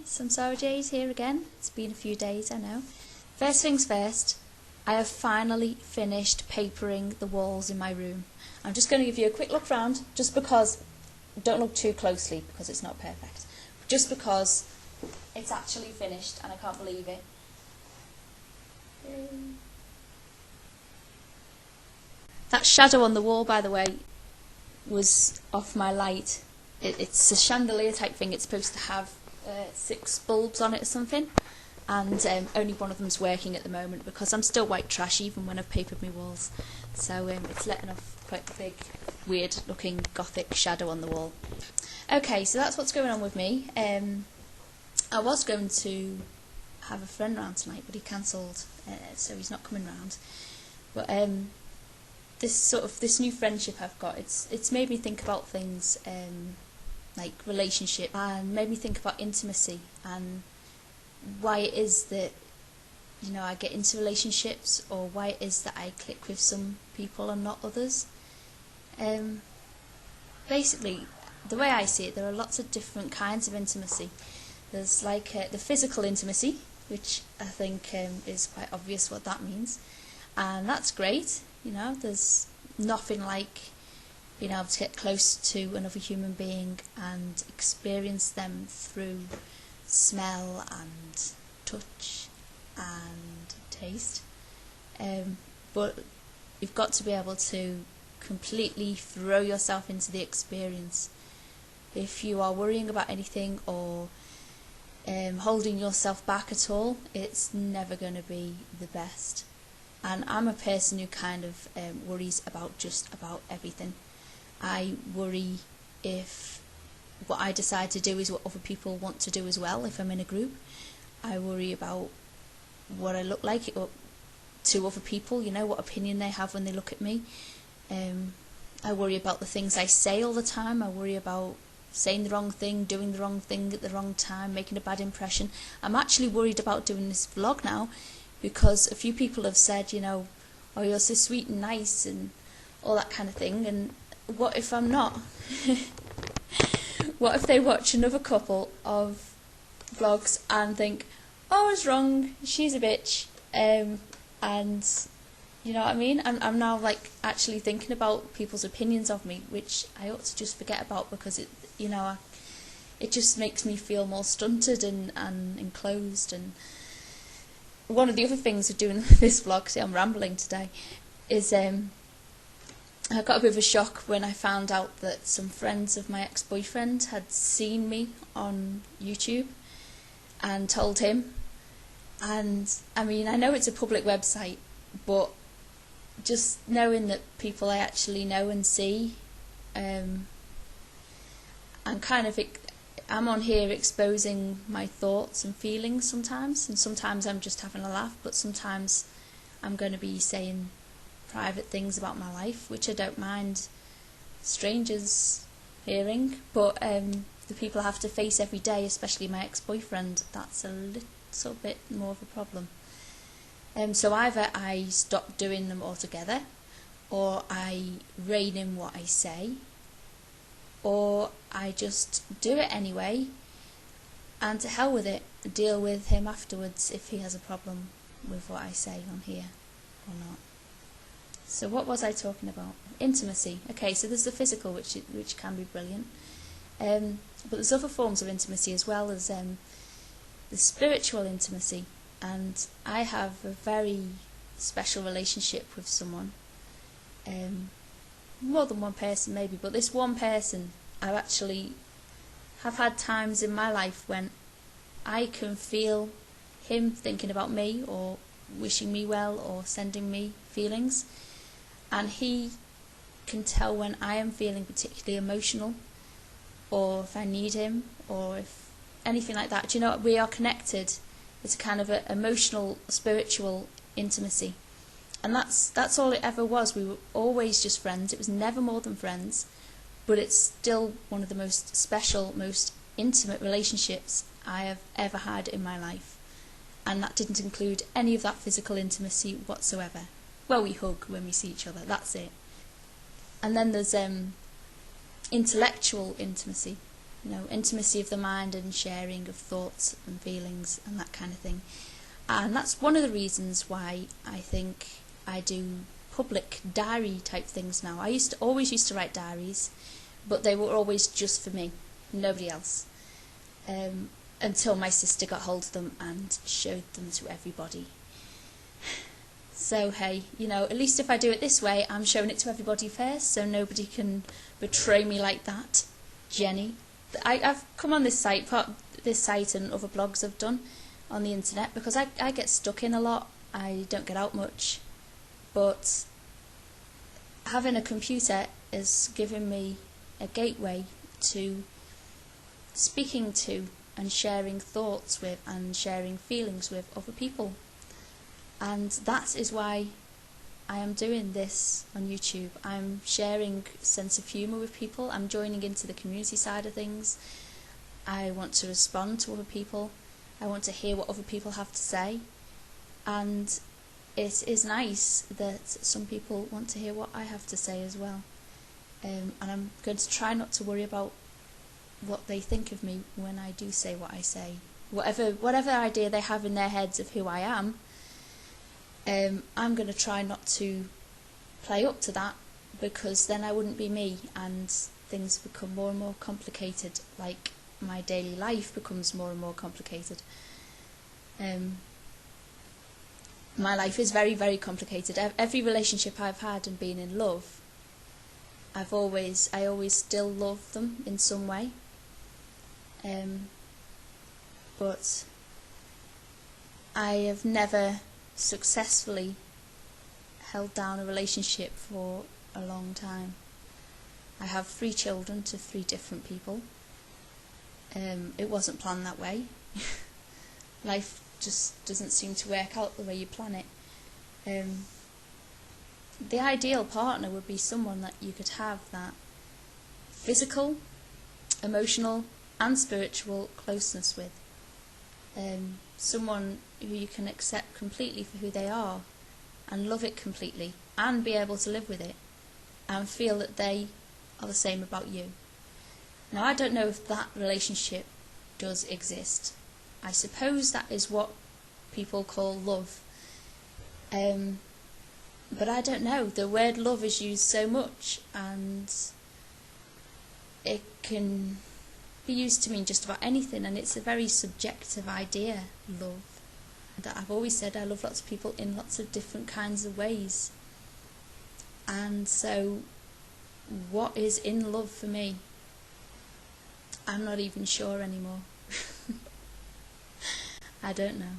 Samsarajade here again. It's been a few days, I know. First things first, I have finally finished papering the walls in my room. I'm just going to give you a quick look round, just because, don't look too closely because it's not perfect, just because it's actually finished and I can't believe it. That shadow on the wall, by the way, was off my light. It's a chandelier type thing. It's supposed to have 6 bulbs on it or something, and only one of them's working at the moment because I'm still white trash even when I've papered my walls. So it's letting off quite a big, weird looking gothic shadow on the wall. Okay, so that's what's going on with me. I was going to have a friend round tonight, but he cancelled, so he's not coming round. But this new friendship I've got, it's made me think about things like relationship, and made me think about intimacy and why it is that, you know, I get into relationships, or why it is that I click with some people and not others. Basically, the way I see it, there are lots of different kinds of intimacy. There's like the physical intimacy, which I think is quite obvious what that means, and that's great. You know, there's nothing like being able to get close to another human being and experience them through smell and touch and taste. But you've got to be able to completely throw yourself into the experience. If you are worrying about anything or holding yourself back at all, it's never going to be the best. And I'm a person who kind of worries about just about everything. I worry if what I decide to do is what other people want to do as well, if I'm in a group. I worry about what I look like to other people, you know, what opinion they have when they look at me. I worry about the things I say all the time. I worry about saying the wrong thing, doing the wrong thing at the wrong time, making a bad impression. I'm actually worried about doing this vlog now, because a few people have said, you know, oh, you're so sweet and nice and all that kind of thing, and what if I'm not? What if they watch another couple of vlogs and think, oh, I was wrong, she's a bitch, and you know what I mean? I'm now like actually thinking about people's opinions of me, which I ought to just forget about, because it, you know, it just makes me feel more stunted and enclosed. And one of the other things of doing this vlog, see I'm rambling today, is I got a bit of a shock when I found out that some friends of my ex-boyfriend had seen me on YouTube and told him. And I mean, I know it's a public website, but just knowing that people I actually know and see, I'm on here exposing my thoughts and feelings sometimes, and sometimes I'm just having a laugh, but sometimes I'm going to be saying private things about my life, which I don't mind strangers hearing, but the people I have to face every day, especially my ex-boyfriend, that's a little bit more of a problem. So either I stop doing them altogether, or I rein in what I say, or I just do it anyway, and to hell with it, deal with him afterwards if he has a problem with what I say on here or not. So what was I talking about? Intimacy. Okay, so there's the physical, which can be brilliant, but there's other forms of intimacy as well as the spiritual intimacy. And I have a very special relationship with someone, more than one person maybe, but this one person, I actually have had times in my life when I can feel him thinking about me, or wishing me well, or sending me feelings, and he can tell when I am feeling particularly emotional, or if I need him, or if anything like that. Do you know what? We are connected. It's a kind of a emotional, spiritual intimacy, and that's all it ever was. We were always just friends. It was never more than friends, but it's still one of the most special, most intimate relationships I have ever had in my life, and that didn't include any of that physical intimacy whatsoever. Well, we hug when we see each other, that's it. And then there's intellectual intimacy, you know, intimacy of the mind and sharing of thoughts and feelings and that kind of thing. And that's one of the reasons why I think I do public diary type things now. I always used to write diaries, but they were always just for me, nobody else, until my sister got hold of them and showed them to everybody. So hey, you know, at least if I do it this way, I'm showing it to everybody first, so nobody can betray me like that. Jenny, I've come on this site and other blogs I've done on the internet because I get stuck in a lot. I don't get out much, but having a computer is giving me a gateway to speaking to and sharing thoughts with and sharing feelings with other people. And that is why I am doing this on YouTube. I'm sharing sense of humour with people. I'm joining into the community side of things. I want to respond to other people. I want to hear what other people have to say. And it is nice that some people want to hear what I have to say as well. And I'm going to try not to worry about what they think of me when I do say what I say. Whatever idea they have in their heads of who I am, I'm going to try not to play up to that, because then I wouldn't be me and things become more and more complicated, like my daily life becomes more and more complicated. My life is very, very complicated. Every relationship I've had and been in love, I always still love them in some way. But I have never successfully held down a relationship for a long time. I have 3 children to 3 different people. It wasn't planned that way. Life just doesn't seem to work out the way you plan it. The ideal partner would be someone that you could have that physical, emotional and spiritual closeness with. Someone who you can accept completely for who they are and love it completely and be able to live with it and feel that they are the same about you. Now, I don't know if that relationship does exist. I suppose that is what people call love. But I don't know. The word love is used so much, and it can be used to mean just about anything, and it's a very subjective idea, love. That I've always said I love lots of people in lots of different kinds of ways. And so, what is in love for me? I'm not even sure anymore. I don't know.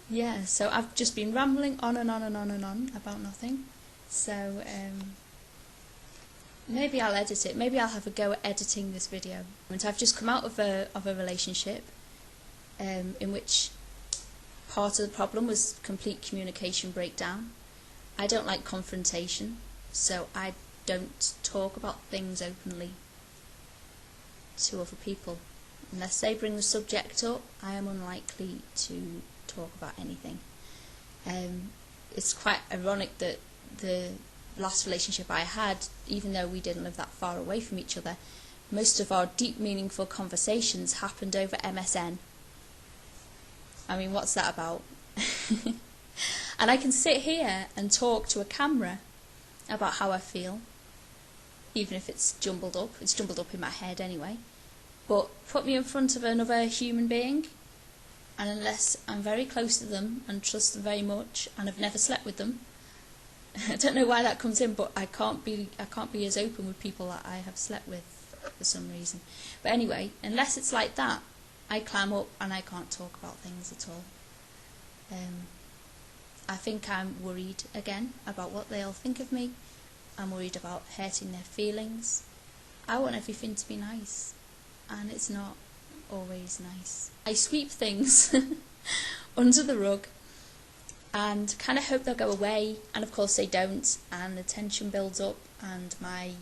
Yeah, so I've just been rambling on and on and on and on about nothing. So maybe I'll edit it. Maybe I'll have a go at editing this video. And I've just come out of a relationship in which part of the problem was complete communication breakdown. I don't like confrontation, so I don't talk about things openly to other people. Unless they bring the subject up, I am unlikely to talk about anything. It's quite ironic that the last relationship I had, even though we didn't live that far away from each other, most of our deep, meaningful conversations happened over MSN. I mean, what's that about? And I can sit here and talk to a camera about how I feel, even if it's jumbled up. It's jumbled up in my head anyway. But put me in front of another human being, and unless I'm very close to them and trust them very much, and I've never slept with them, I don't know why that comes in, but I can't be as open with people that I have slept with for some reason. But anyway, unless it's like that, I clam up and I can't talk about things at all. I think I'm worried again about what they'll think of me. I'm worried about hurting their feelings. I want everything to be nice, and it's not always nice. I sweep things under the rug and kind of hope they'll go away, and of course they don't, and the tension builds up and my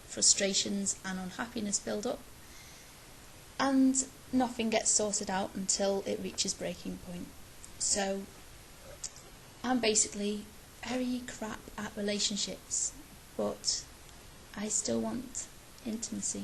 frustrations and unhappiness build up, and nothing gets sorted out until it reaches breaking point. So I'm basically very crap at relationships, but I still want intimacy.